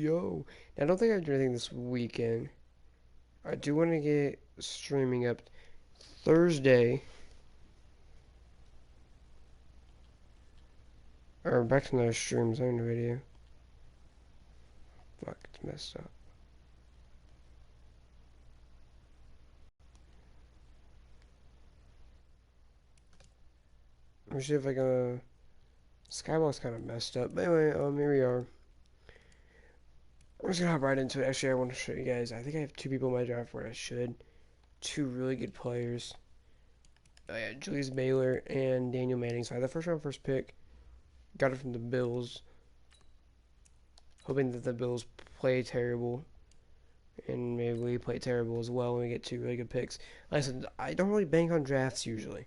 yo. Now, I don't think I do anything this weekend. I do want to get streaming up Thursday. Or back to another streams on the video. Fuck, it's messed up. Let me see if I can. Skyball's kind of messed up. But anyway, here we are. We're just gonna hop right into it. Actually, I want to show you guys. I think I have two people in my draft where I should. Two really good players. Oh yeah, Julius Baylor and Daniel Manning. So I had the first round first pick. Got it from the Bills. Hoping that the Bills play terrible. And maybe we play terrible as well when we get two really good picks. Like I said, I don't really bank on drafts usually.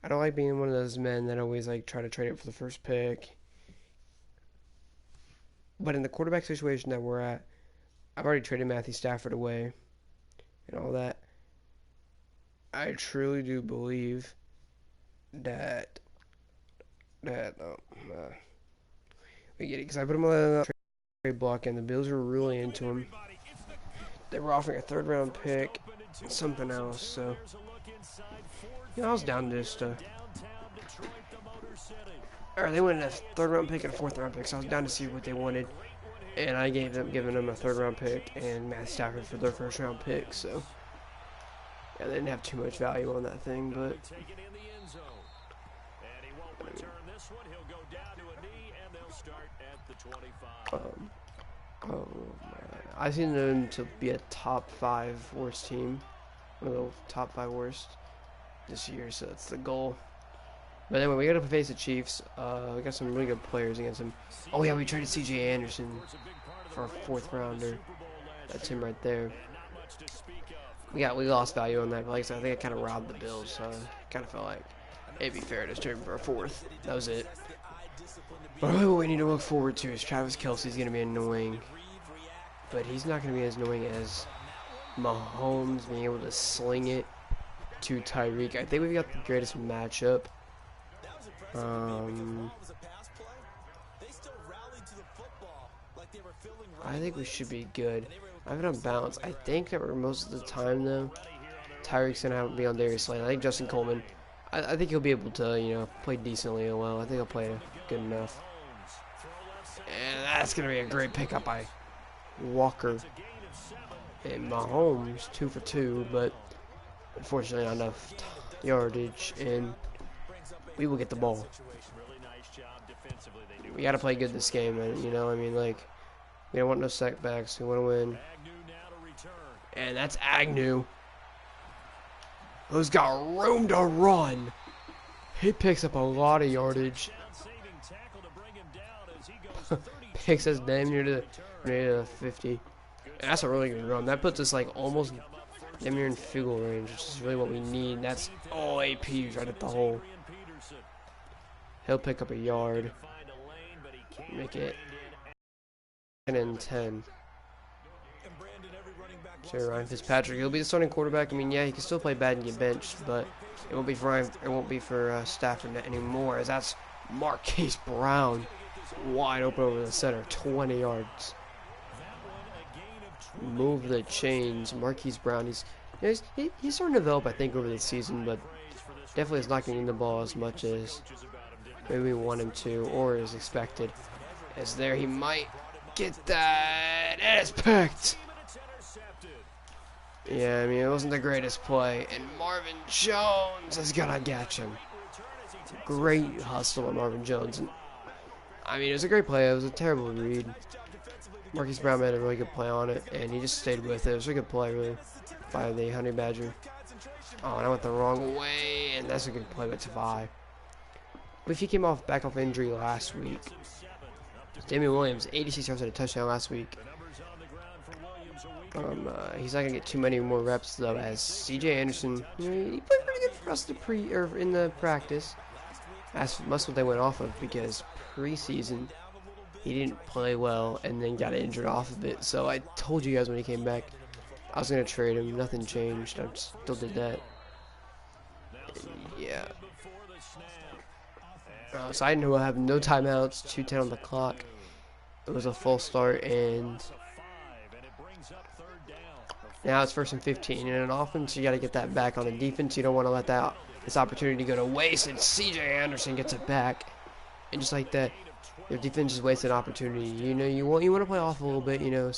I don't like being one of those men that always like try to trade it for the first pick. But in the quarterback situation that we're at, I've already traded Matthew Stafford away and all that. I truly do believe that we get it because I put him on the trade block and the Bills were really into him. They were offering a third round pick and something else, so I was down to just or they wanted a third round pick and a fourth round pick, so I was down to see what they wanted. And I giving them a third round pick and Matt Stafford for their first round pick, so yeah, they didn't have too much value on that thing, but oh man. I seen them to be a top 5 worst team, one of the top 5 worst this year, so that's the goal. But anyway, we got to face the Chiefs. We got some really good players against them. Oh yeah, we traded C.J. Anderson for a 4th rounder. That's him right there. We lost value on that, but like I said, I think I kind of robbed the Bills, so I kind of felt like it'd be fair to trade him for a 4th. That was it. But really what we need to look forward to is Travis Kelce's going to be annoying. But he's not going to be as annoying as Mahomes being able to sling it to Tyreek. I think we've got the greatest matchup. I think we should be good. I have it on balance. I think that we're most of the time though, Tyreek's gonna be on Darius Slay. I think Justin Coleman. I think he'll be able to play decently well. I think he'll play good enough. And that's gonna be a great pickup by Walker and Mahomes, 2 for 2, but unfortunately not enough yardage, and we will get the ball. We got to play good this game, man. We don't want no setbacks. We want to win. And that's Agnew, who's got room to run. He picks up a lot of yardage. Picks us damn near to the 50. And that's a really good run. That puts us like almost damn near in field goal range, which is really what we need. That's all APs right at the hole. He'll pick up a yard. Make it 10 and 10. So Ryan Fitzpatrick, he'll be the starting quarterback. I mean, yeah, he can still play bad and get benched, but it won't be for Ryan. It won't be for Stafford anymore, as that's Marquise Brown wide open over the center, 20 yards. Move the chains. Marquise Brown, he's starting to develop, I think, over the season, but definitely is not getting the ball as much as maybe we want him to, or is expected. As there, he might get that, and it's picked. Yeah, I mean, it wasn't the greatest play, and Marvin Jones is gonna catch him. Great hustle on Marvin Jones. And, I mean, it was a great play. It was a terrible read. Marquise Brown made a really good play on it, and he just stayed with it. It was a good play, really, by the Honey Badger. Oh, and I went the wrong way, and that's a good play by Tavai. But if he came back off injury last week, Damian Williams, 86 yards at a touchdown last week. He's not gonna get too many more reps though, as C.J. Anderson, he played pretty good for us in the practice. That's what they went off of, because preseason he didn't play well and then got injured off of it. So I told you guys when he came back I was gonna trade him. Nothing changed. I still did that. Yeah. So I know I have no timeouts. 2:10 on the clock. It was a false start, and now it's 1st and 15. In an offense, you got to get that back. On a defense, you don't want to let this opportunity go to waste. And C.J. Anderson gets it back, and just like that, your defense just wasted an opportunity. You know, you want to play off a little bit. You know,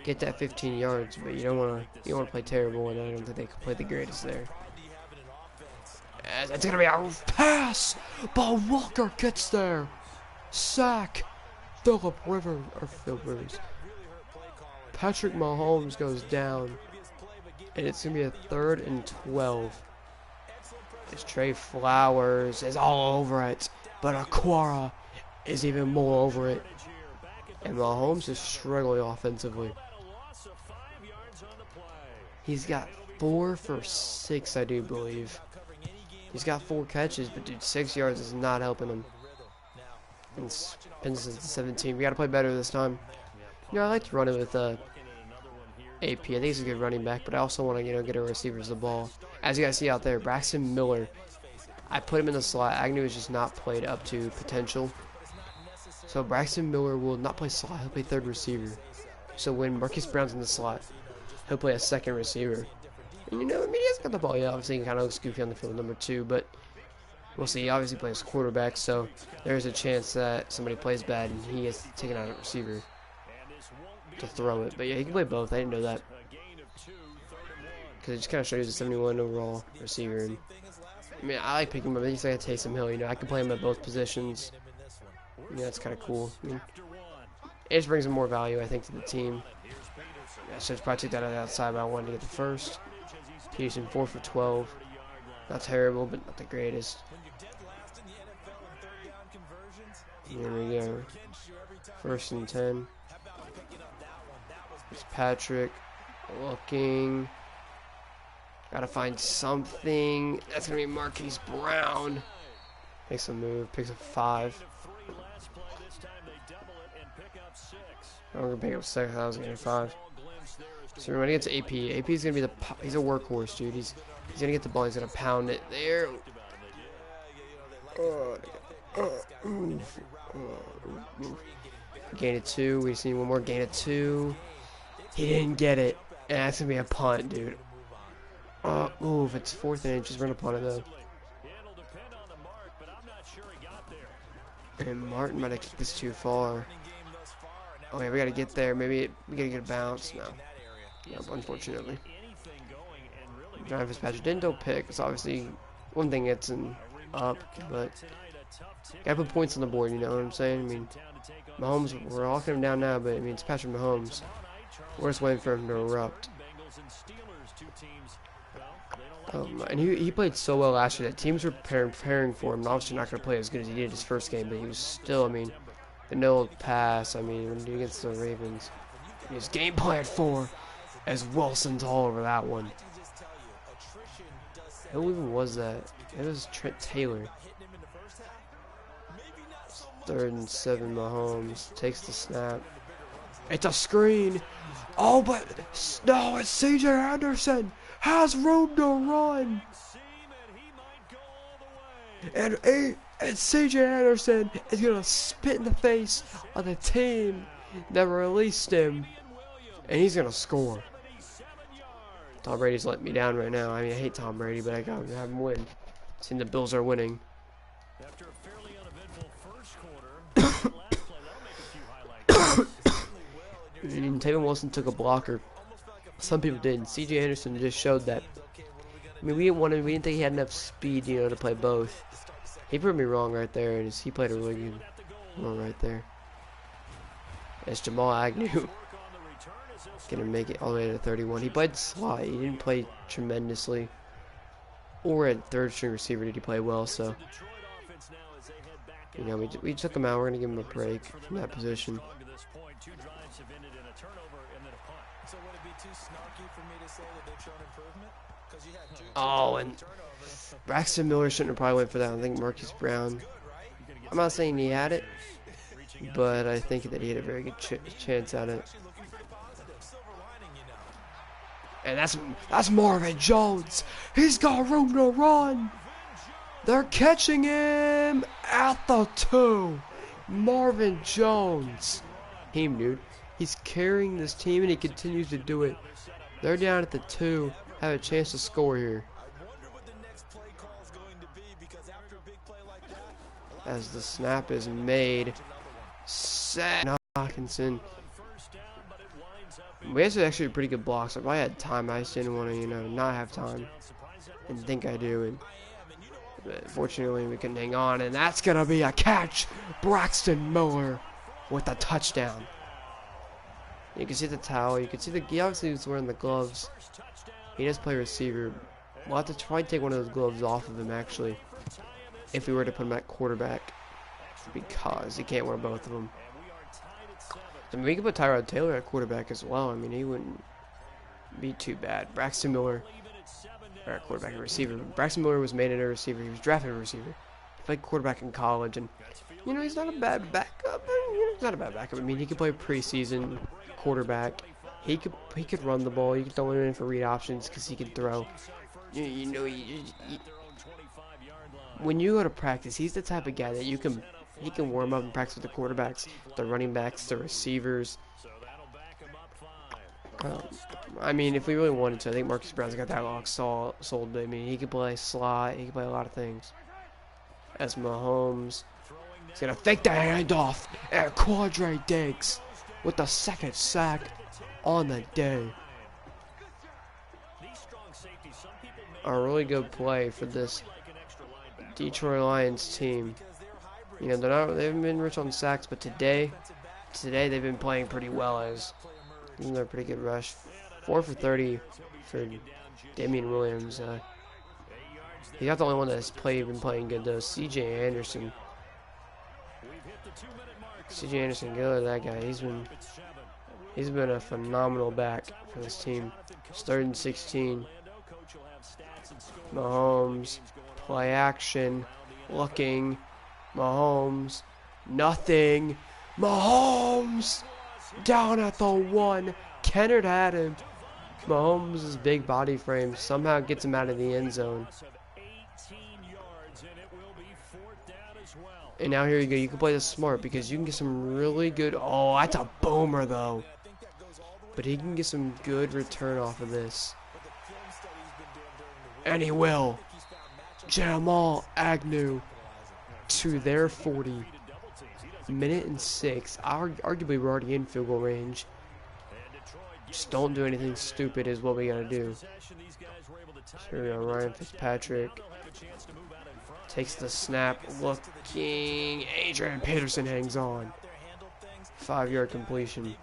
get that 15 yards, but you don't want to play terrible. And I don't think they could play the greatest there. As it's gonna be a pass, but Walker gets there. Sack. Philip Rivers. Patrick Mahomes goes down, and it's gonna be a 3rd and 12. As Trey Flowers is all over it, but Aquara is even more over it, and Mahomes is struggling offensively. He's got 4 for 6, I do believe. He's got 4 catches, but dude, 6 yards is not helping him. And spins to 17. We gotta play better this time. You know, I like to run it with AP. I think he's a good running back, but I also want to, get our receivers the ball. As you guys see out there, Braxton Miller. I put him in the slot. Agnew is just not played up to potential. So Braxton Miller will not play slot. He'll play 3rd receiver. So when Marquise Brown's in the slot, he'll play a 2nd receiver. And I mean, he has got the ball. Yeah, obviously he kind of looks goofy on the field, number 2, but we'll see. He obviously plays quarterback, so there's a chance that somebody plays bad and he gets taken out of receiver to throw it. But yeah, he can play both. I didn't know that, because it just kind of shows he's a 71 overall receiver. And I mean, I like picking him up. He's like a Taysom Hill. I can play him at both positions. That's kind of cool. I mean, it just brings him more value, I think, to the team. I should probably took that out of the outside, but I wanted to get the first. Peterson 4 for 12. Not terrible, but not the greatest. Here we go. 1st and 10. It's Patrick looking. Gotta find something. That's gonna be Marquise Brown. Makes a move. Picks up 5. I'm gonna pick up 6. I was getting 5. So we're gonna get to AP. AP is gonna be he's a workhorse, dude. He's gonna get the ball. He's gonna pound it there. Gain of 2. We see one more gain of 2. He didn't get it, and that's gonna be a punt, dude. If it's 4th and inches, we're gonna punt it though. And Martin might have kicked this too far. Okay, we gotta get there. Maybe we gotta get a bounce. No, unfortunately. John Fitzpatrick didn't pick. It's obviously one thing it's up, but gotta put points on the board. You know what I'm saying? I mean, Mahomes, we're locking him down now, but I mean, it's Patrick Mahomes. We're just waiting for him to erupt. And he played so well last year that teams were preparing for him. And obviously not going to play as good as he did his first game, but he was still, I mean, the no pass, I mean, when he against the Ravens, he was game plan for, as Wilson's all over that one. Who even was that? It was Trent Taylor. 3rd and 7, Mahomes takes the snap. It's a screen. Oh, but no, it's C.J. Anderson has room to run. And C.J. Anderson is going to spit in the face of the team that released him. And he's going to score. Tom Brady's letting me down right now. I mean, I hate Tom Brady, but I got to have him win. Seeing the Bills are winning. After a fairly uneventful first quarter, and Taylor Wilson took a blocker. Some people didn't. C.J. Anderson just showed that. I mean, we didn't think he had enough speed, to play both. He proved me wrong right there, and he played a really good one right there. It's Jamal Agnew gonna make it all the way to 31. He played slot. He didn't play tremendously. Or at 3rd string receiver did he play well, so we took him out. We're gonna give him a break from that position. Oh, and Braxton Miller shouldn't have probably went for that. I think Marquise Brown. I'm not saying he had it, but I think that he had a very good chance at it. And that's Marvin Jones. He's got room to run. They're catching him at the 2. Marvin Jones. Team, dude. He's carrying this team, and he continues to do it. They're down at the 2. Have a chance to score here. As the snap is made. Set Hawkinson. We had actually a pretty good block, so if I had time, I just didn't want to, you know, not have time and think I do. And but fortunately, we can hang on, and that's gonna be a catch. Braxton Miller with a touchdown. You can see the towel. You can see he obviously was wearing the gloves. He does play receiver. We'll have to try to take one of those gloves off of him actually, if we were to put him at quarterback, because he can't wear both of them. I mean, we could put Tyrod Taylor at quarterback as well. I mean, he wouldn't be too bad. Braxton Miller, or at quarterback and receiver. Braxton Miller was made into a receiver. He was drafted a receiver. He played quarterback in college, and you know he's not a bad backup. He's not a bad backup. I mean, he could play preseason quarterback. He could run the ball. You could throw him in for read options because he can throw. You know, when you go to practice, he's the type of guy that he can warm up and practice with the quarterbacks, the running backs, the receivers. I mean, if we really wanted to, I think Marcus Brown's got that lock sold. I mean, he could play slot. He could play a lot of things. As Mahomes, he's gonna fake the handoff, and Quadre Diggs with the second sack on the day. A really good play for this Detroit Lions team. You know, they haven't been rich on sacks, but today they've been playing pretty well. As they're a pretty good rush. 4 for 30 for Damian Williams. He's not the only one that's been playing good though. C.J. Anderson, good, that guy. He's been a phenomenal back for this team. It's 3rd and 16. Mahomes, play action, looking. Mahomes, nothing. Mahomes down at the 1. Kennard had him. Mahomes' big body frame somehow gets him out of the end zone. And now here you go. You can play this smart because you can get some really good. Oh, that's a boomer though. But he can get some good return off of this. And he will. Jamal Agnew to their 40. Minute and 6. Arguably, we're already in field goal range. Just don't do anything stupid is what we gotta do. Here we go. Ryan Fitzpatrick takes the snap. Looking. Adrian Peterson hangs on. 5-yard completion.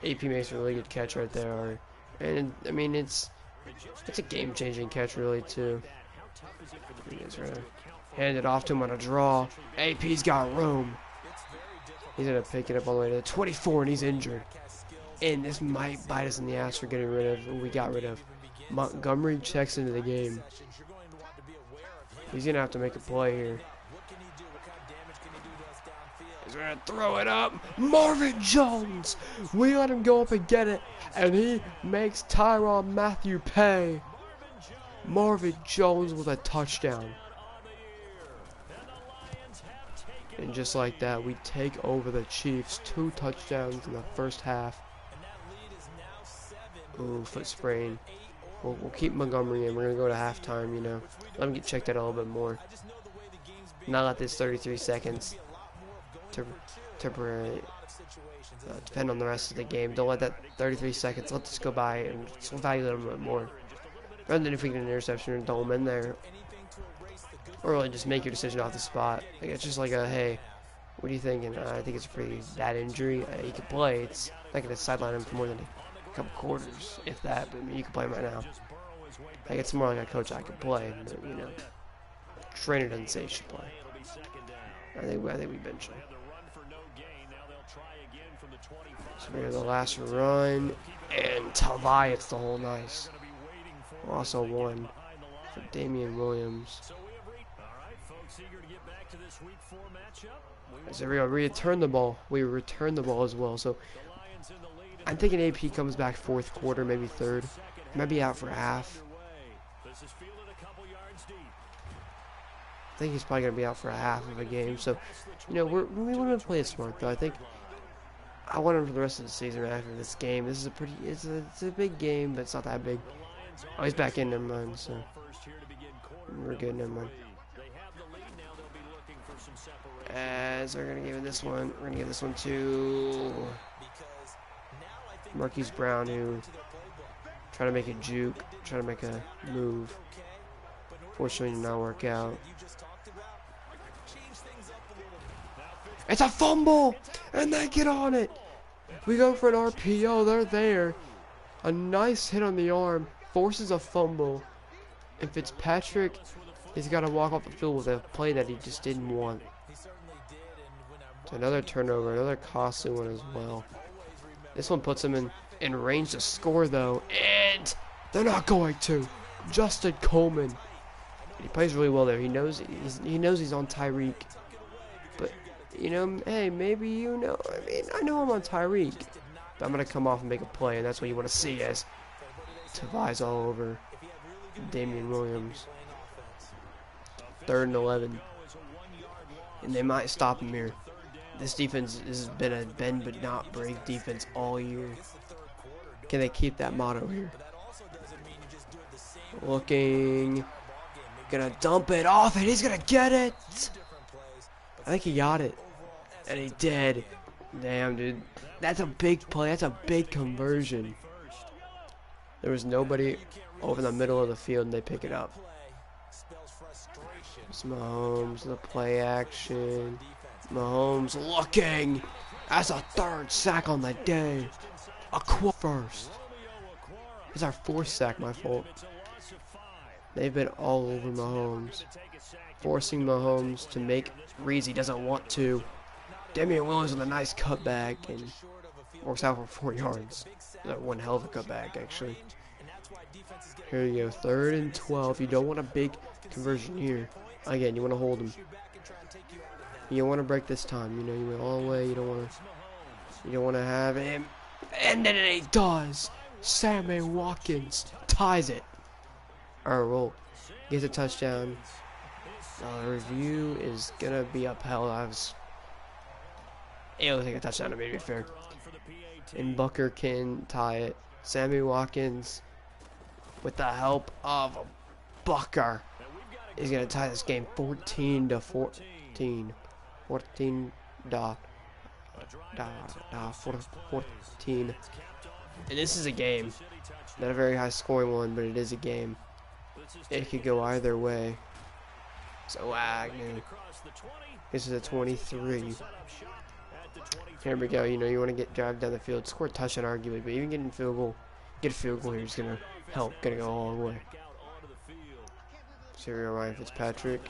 AP makes a really good catch right there. And I mean, it's a game-changing catch really too. He's gonna hand it off to him on a draw. AP's got room. He's gonna pick it up all the way to the 24, and he's injured. And this might bite us in the ass for getting rid of who we got rid of. Montgomery checks into the game. He's gonna have to make a play here. He's gonna throw it up. Marvin Jones! We let him go up and get it, and he makes Tyrann Mathieu pay. Marvin Jones with a touchdown. And just like that, we take over the Chiefs. 2 touchdowns in the first half. Ooh, foot sprain. We'll keep Montgomery in. We're going to go to halftime, you know. Let him get checked out a little bit more. Not let this 33 seconds temporarily depend on the rest of the game. Don't let that 33 seconds, let this go by and just value it a little bit more. Rather than if we get an interception and throw him in there. Or really just make your decision off the spot. Like, it's just like a, hey, what are you thinking? I think it's a pretty bad injury. He can play. It's not going to sideline him for more than a couple quarters, if that. But I mean, you can play him right now. Like, it's more like a coach I could play. But, you know, trainer doesn't say he should play. I think we bench him. So we have the last run, and Tavai, it's the whole nice. Also one for Damian Williams. As we return the ball, as well. So I'm thinking AP comes back 4th quarter, maybe 3rd, maybe out for half. I think he's probably going to be out for a half of a game. So, you know, we want to play it smart, though. I think I want him for the rest of the season after this game. This is it's a big game, but it's not that big. Oh, he's back in, never mind. So, we're good, never mind. As we're going to give this one, we're going to give this one to Marquise Brown, who tried to make a juke, try to make a move. Fortunately, did not work out. It's a fumble, and they get on it. We go for an RPO. They're there. A nice hit on the arm forces a fumble, and Fitzpatrick has got to walk off the field with a play that he just didn't want. It's another turnover, another costly one as well. This one puts him in range to score, though, and they're not going to. Justin Coleman. He plays really well there. He knows he's on Tyreek. But, you know, hey, maybe you know. I mean, I know I'm on Tyreek. But I'm going to come off and make a play, and that's what you want to see as Tavai's all over Damian Williams. 3rd and 11. And they might stop him here. This defense has been a bend but not break defense all year. Can they keep that motto here? Looking. Gonna dump it off, and he's gonna get it. I think he got it, and he did. Damn, dude, that's a big play. That's a big conversion. There was nobody over the middle of the field, and they pick it up. It's Mahomes, the play action. Mahomes looking. That's a 3rd sack on the day. A first. It's our 4th sack, my fault. They've been all over Mahomes, forcing Mahomes to make reads he doesn't want to. Damian Williams with a nice cutback and works out for 4 yards. That one hell of a cutback, actually. Here you go, 3rd and 12. You don't want a big conversion here. Again, you want to hold him. You don't want to break this time. You know, you went all the way. You don't want to have him. And then he does. Sammy Watkins ties it. Alright, well, gets a touchdown. The review is gonna be upheld. It'll take a touchdown to be fair. And Bucker can tie it. Sammy Watkins, with the help of Bucker, is gonna tie this game 14-14. 14. And this is a game. Not a very high scoring one, but it is a game. It could go either way. So Agnew. This is a 23. Here we go. You know, you want to get drive down the field, score a touchdown arguably, but even getting get a field goal here is gonna help. Gonna go all the way. So here we go, Ryan Fitzpatrick.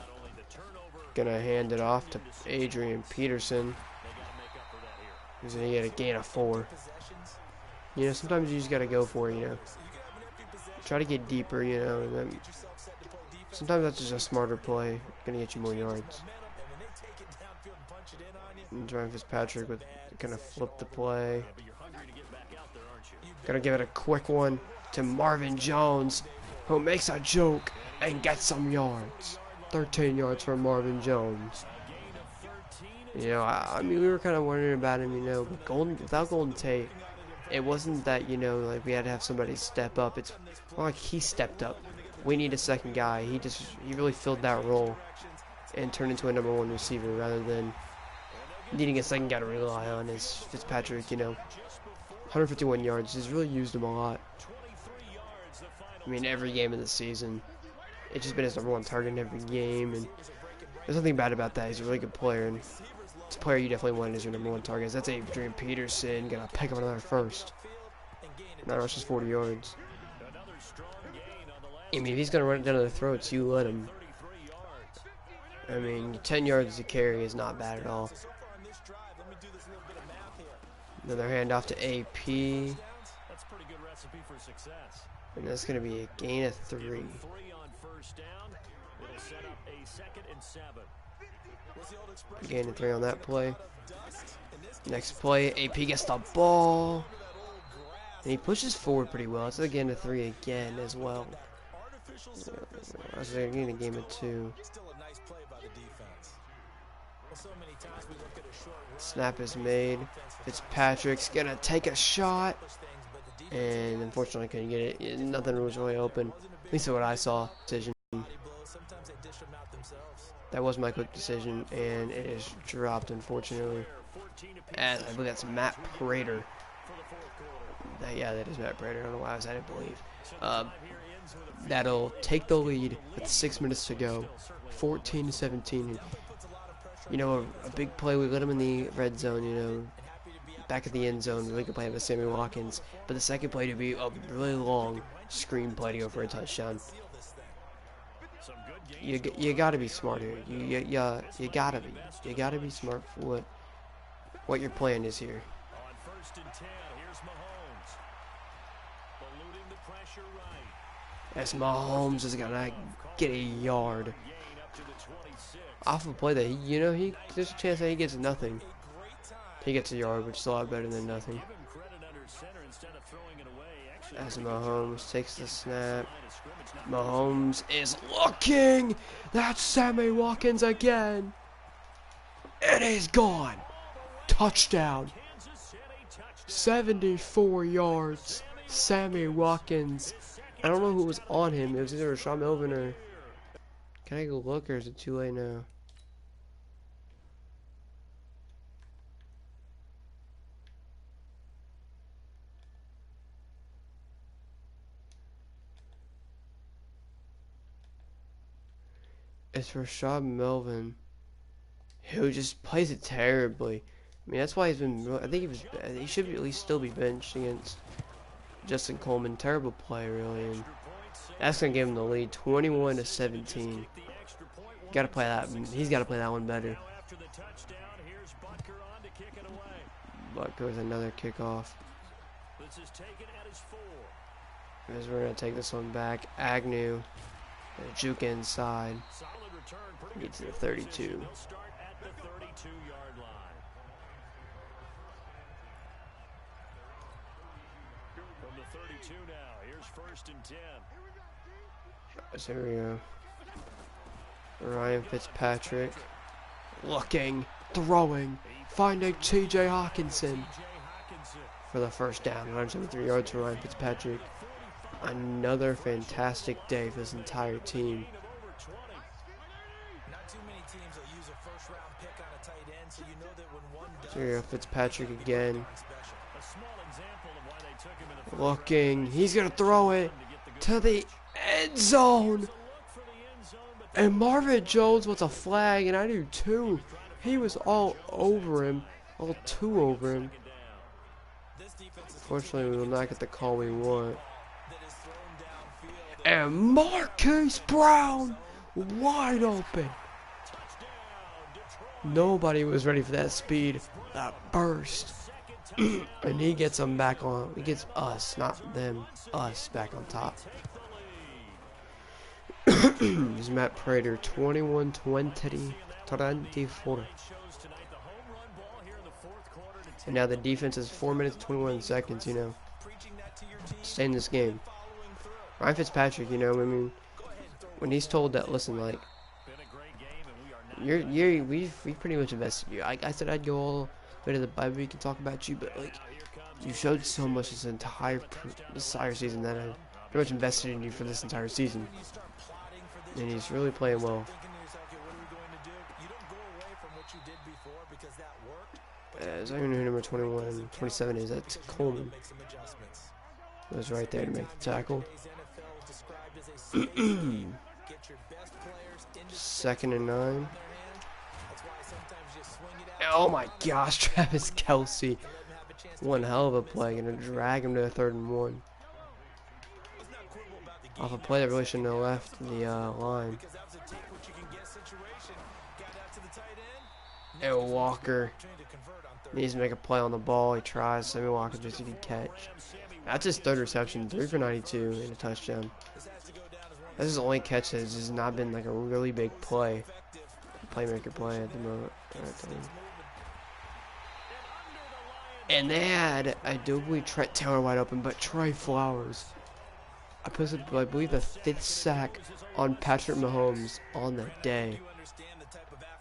Gonna hand it off to Adrian Peterson. He's gonna get a gain of 4. You know, sometimes you just gotta go for it, you know. Try to get deeper, you know, and then sometimes that's just a smarter play. Gonna get you more yards. And Ryan Fitzpatrick with gonna flip the play. Gonna give it a quick one to Marvin Jones, who makes a joke and gets some yards. 13 yards for Marvin Jones. You know, I mean, we were kind of wondering about him, you know, but without Golden Tate, it wasn't that, you know, like we had to have somebody step up. It's more like he stepped up. We need a second guy. He really filled that role and turned into a #1 receiver rather than needing a second guy to rely on. As Fitzpatrick, you know, 151 yards. He's really used him a lot. I mean, every game of the season. It's just been his #1 target in every game, and there's nothing bad about that. He's a really good player, and it's a player you definitely want as your #1 target. That's Adrian Peterson, gonna pick up another first. That rushes 40 yards. I mean, if he's gonna run it down to their throats, you let him. I mean, 10 yards to carry is not bad at all. Another handoff to AP. And that's gonna be a gain of 3. Gain of 3 on that play. Next play, AP gets the ball. And he pushes forward pretty well. It's a gain of 3 again as well. I was getting a game of 2. Snap is made. Fitzpatrick's gonna take a shot, and unfortunately couldn't get it. Nothing was really open. At least what I saw. Decision. That was my quick decision, and it is dropped, unfortunately. And I believe that's Matt Prater. Yeah, that is Matt Prater. I don't know why I was at it, believe. That'll take the lead with 6 minutes to go. 14-17. You know, a big play. We let him in the red zone, you know, back at the end zone. Really good play with Sammy Watkins. But the second play to be a really long screen play to go for a touchdown. You gotta be smart here. You gotta be smart for what your plan is here. As Mahomes is gonna get a yard off a play that there's a chance that he gets nothing. He gets a yard, which is a lot better than nothing. As Mahomes takes the snap, Mahomes is looking. That's Sammy Watkins again. And he's gone. Touchdown. 74 yards. Sammy Watkins. I don't know who was on him. It was either Rashawn Melvin or... Can I go look, or is it too late now? It's Rashawn Melvin, who just plays it terribly. I mean, that's why he's been... I think he should at least still be benched against Justin Coleman. Terrible play, really. And that's going to give him the lead, 21-17. Gotta play that. He's got to play that one better. Butker with another kickoff. As we're going to take this one back. Agnew. Juke inside. Get to the 32. So here we go. Ryan Fitzpatrick looking, throwing, finding TJ Hawkinson for the first down. 173 yards for Ryan Fitzpatrick. Another fantastic day for this entire team. So here we go, Fitzpatrick again. Looking, he's gonna throw it to the end zone. And Marvin Jones wants a flag, and I do too. He was all over him, all two over him. Fortunately, we will not get the call we want. And Marquise Brown, wide open. Nobody was ready for that speed, that burst. And he gets them back on. He gets us, not them, us back on top. This is Matt Prater, 21-24. And now the defense is 4 minutes 21 seconds, you know. Stay in this game. Ryan Fitzpatrick, you know, I mean, when he's told that, listen, like, we've pretty much invested in you. I said I'd go all the way to the Bible, we can talk about you, but, like, you showed so much this entire season that I pretty much invested in you for this entire season. And he's really playing well. I don't even know who number 21, 27 is. That's Coleman. He was right there to make the tackle. 2nd and 9. Oh my gosh, Travis Kelce. One hell of a play. Gonna drag him to a 3rd and 1. Off a play that really shouldn't have left the line. And Walker needs to make a play on the ball. He tries. Sammy Walker just didn't catch. That's his 3rd reception. 3 for 92 and a touchdown. That's his only catch that has not been like a really big play. Playmaker play at the moment. And they had, I do believe, Trent Taylor wide open, but Trey Flowers. I posted, I believe, the 5th sack on Patrick Mahomes on that day.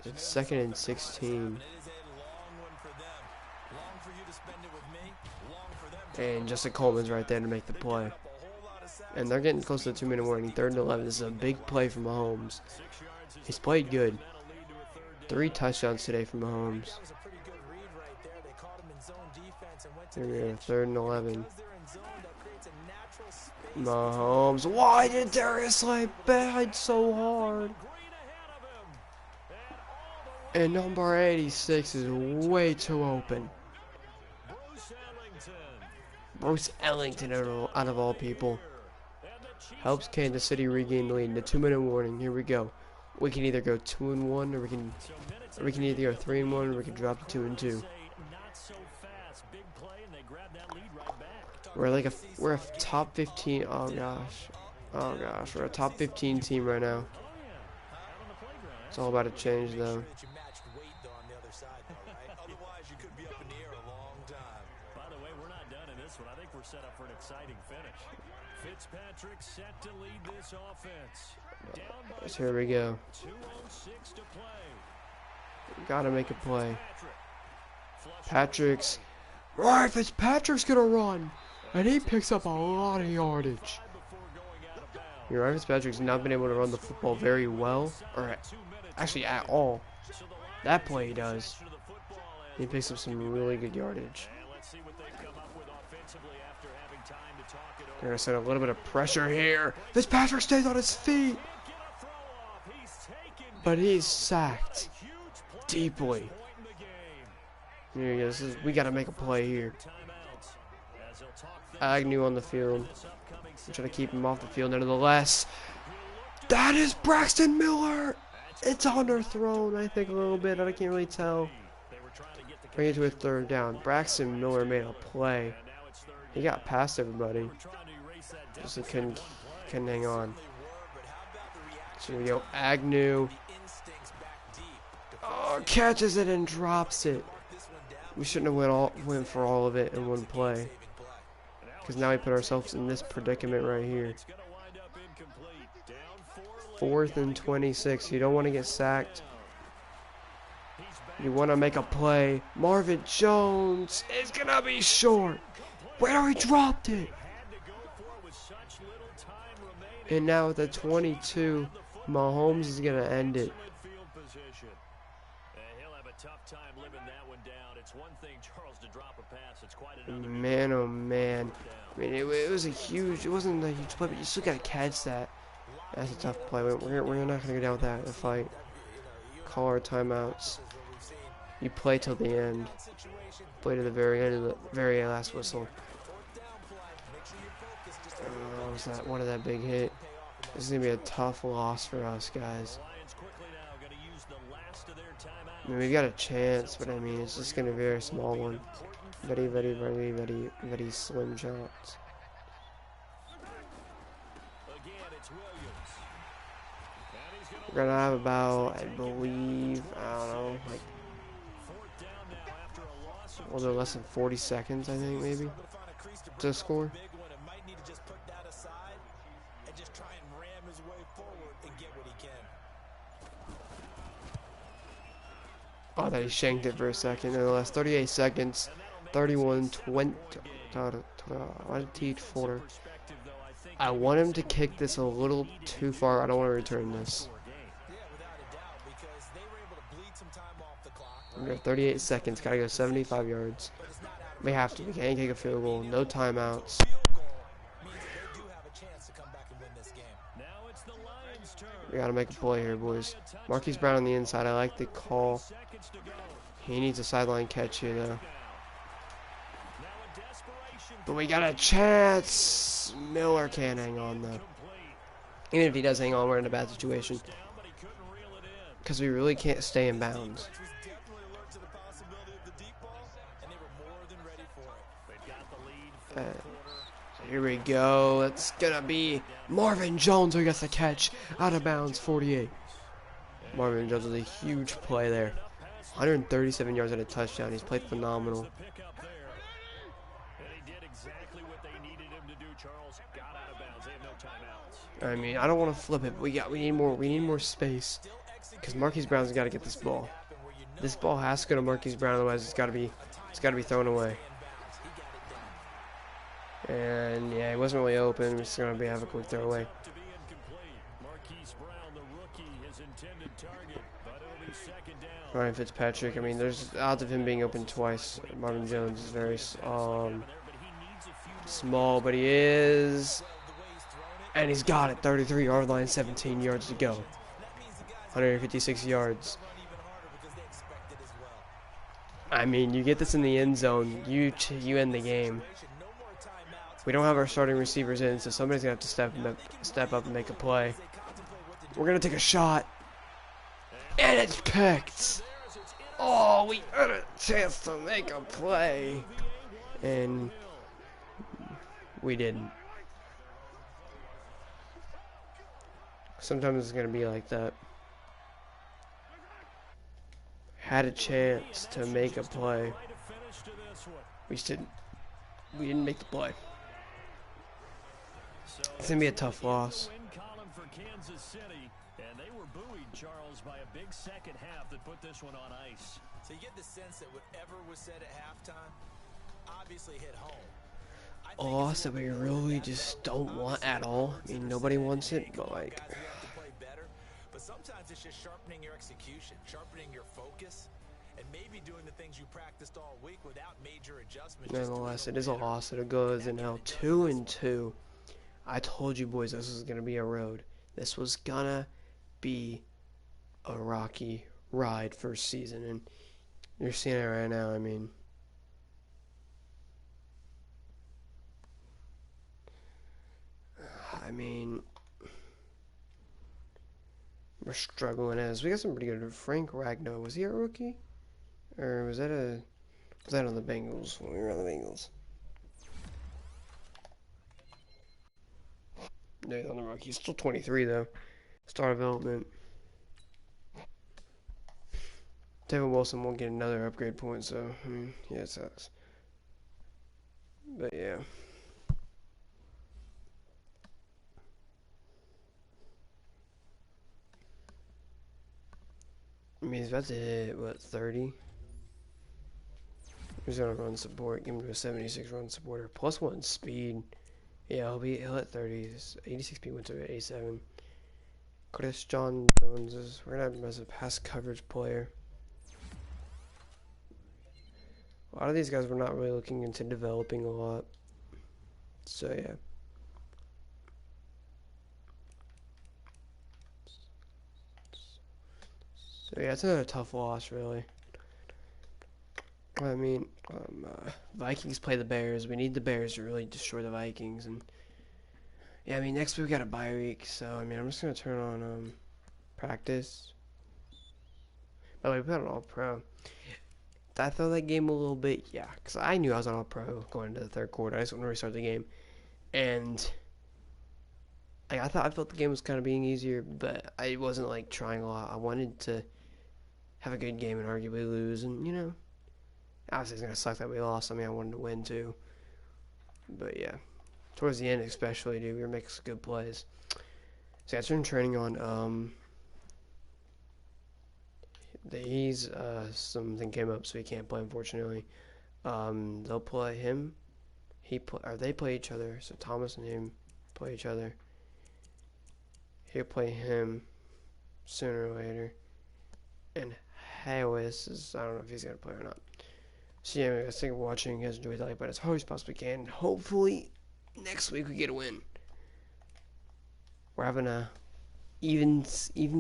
It's 2nd and 16. And Justin Coleman's right there to make the play. And they're getting close to the 2-minute warning. 3rd and 11. This is a big play from Mahomes. He's played good. 3 touchdowns today from Mahomes. Here we go, 3rd and 11. Mahomes. Why did Darius Slay bad so hard? And number 86 is way too open. Bruce Ellington out of all people. Helps Kansas City regain the lead in the 2-minute warning. Here we go. We can either go 2-1 or we can either go 3-1 or we can drop to 2-2. We're a top 15. Oh gosh, we're a top 15 team right now. It's all about to change though. By the way, we're not done in this one. I think we're set up for an exciting finish. Fitzpatrick set to lead this offense. Down by Here we go. 2:06 to play. Gotta make a play. Right, Fitzpatrick's gonna run. And he picks up a lot of yardage. Ryan Fitzpatrick's not been able to run the football very well, or actually at all. That play he does. He picks up some really good yardage. They're gonna set a little bit of pressure here. Fitzpatrick stays on his feet, but he's sacked deeply. Here he goes. We gotta make a play here. Agnew on the field. I'm trying to keep him off the field. Nevertheless, that is Braxton Miller. It's underthrown, I think, a little bit. I can't really tell. Bring it to a 3rd down. Braxton Miller made a play. He got past everybody. Just he couldn't hang on. So here we go. Agnew. Oh, catches it and drops it. We shouldn't have went for all of it in one play. Because now we put ourselves in this predicament right here. 4th and 26. You don't want to get sacked. You want to make a play. Marvin Jones is going to be short. Where he dropped it. And now at the 22, Mahomes is going to end it. Man, oh man. I mean, it was a huge, it wasn't a huge play, but you still got to catch that. That's a tough play. We're not going to go down with that in a fight. Call our timeouts. You play till the end. Play to the very end of the very last whistle. Was that one of that big hit? This is going to be a tough loss for us, guys. I mean, we got a chance, but I mean, it's just going to be a very small one. Very, very, very, very, very slim shots. We're going to have about, I believe, I don't know, like, well, they're less than 40 seconds, I think, maybe, to score. Oh, that he shanked it for a second. In the last 38 seconds, 31-20. I want him to kick this a little too far. I don't want to return this. We got 38 seconds. Gotta go 75 yards. We have to. We can't kick a field goal. No timeouts. We gotta make a play here, boys. Marquise Brown on the inside. I like the call. He needs a sideline catch here, though. But we got a chance. Miller can't hang on, though. Even if he does hang on, we're in a bad situation. Because we really can't stay in bounds. Here we go. It's gonna be Marvin Jones who gets the catch. Out of bounds, 48. Marvin Jones with a huge play there. 137 yards and a touchdown. He's played phenomenal. exactly what they needed him to do, Charles. Got out of bounds. They have no timeouts. I mean, I don't want to flip it. But we need more space because Marquise Brown's got to get this ball. This ball has to go to Marquise Brown, otherwise it's got to be thrown away. And yeah, he wasn't really open. It's going to have a quick throw away. Ryan Fitzpatrick, I mean, there's odds of him being open twice. Marvin Jones is very small, but he is. And he's got it. 33-yard line, 17 yards to go. 156 yards. I mean, you get this in the end zone, you end the game. We don't have our starting receivers in, so somebody's going to have to step up and make a play. We're going to take a shot. And it's picked. Oh, we had a chance to make a play. And we didn't. Sometimes it's going to be like that. Had a chance to make a play. We didn't make the play. It's going to be a tough loss. And they were buoyed, Charles, by a big second half that put this one on ice. So you get the sense that whatever was said at halftime obviously hit home. A loss that we really just don't want at all. I mean, nobody wants it, but like... But sometimes it's just sharpening your execution, sharpening your focus, and maybe doing the things you practiced all week without major adjustments. Nonetheless, it is a loss that it goes in now 2-2. I told you boys this was going to be a road. This was gonna be a rocky ride first season, and you're seeing it right now. I mean, we're struggling as we got some pretty good. Frank Ragnow, was he a rookie, or was that on the Bengals when we were on the Bengals? No, he's on the rookie. He's still 23 though. Star development. David Wilson won't get another upgrade point, so I mean, yeah, it sucks. But yeah. I mean, he's about to hit, what, 30? He's gonna run support. Give him to a 76 run supporter. +1 speed. Yeah, he'll hit 30. 86 speed went to an A7. Chris John Jones we're gonna have him as a pass coverage player. A lot of these guys were not really looking into developing a lot. So yeah. So yeah, it's another tough loss, really. I mean, Vikings play the Bears. We need the Bears to really destroy the Vikings, and yeah, I mean, next week we got a bye week, so I mean, I'm just gonna turn on practice. By the way, we put on All Pro. Did I throw that game a little bit? Yeah, because I knew I was on All Pro going into the third quarter. I just wanted to restart the game, and like, I felt the game was kind of being easier, but I wasn't like trying a lot. I wanted to have a good game and arguably lose, and you know, obviously it's gonna suck that we lost. I mean, I wanted to win too, but yeah, towards the end especially, dude, we were making some good plays. So I started training on he's something came up, so he can't play, unfortunately. They'll play him. They play each other. So Thomas and him play each other. He'll play him sooner or later. And Harris is, I don't know if he's gonna play or not. So yeah, I think watching you guys enjoy that, but as hard as possibly can. Hopefully next week we get a win. We're having a even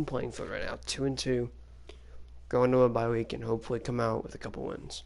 playing field right now, 2-2. Go into a bye week and hopefully come out with a couple wins.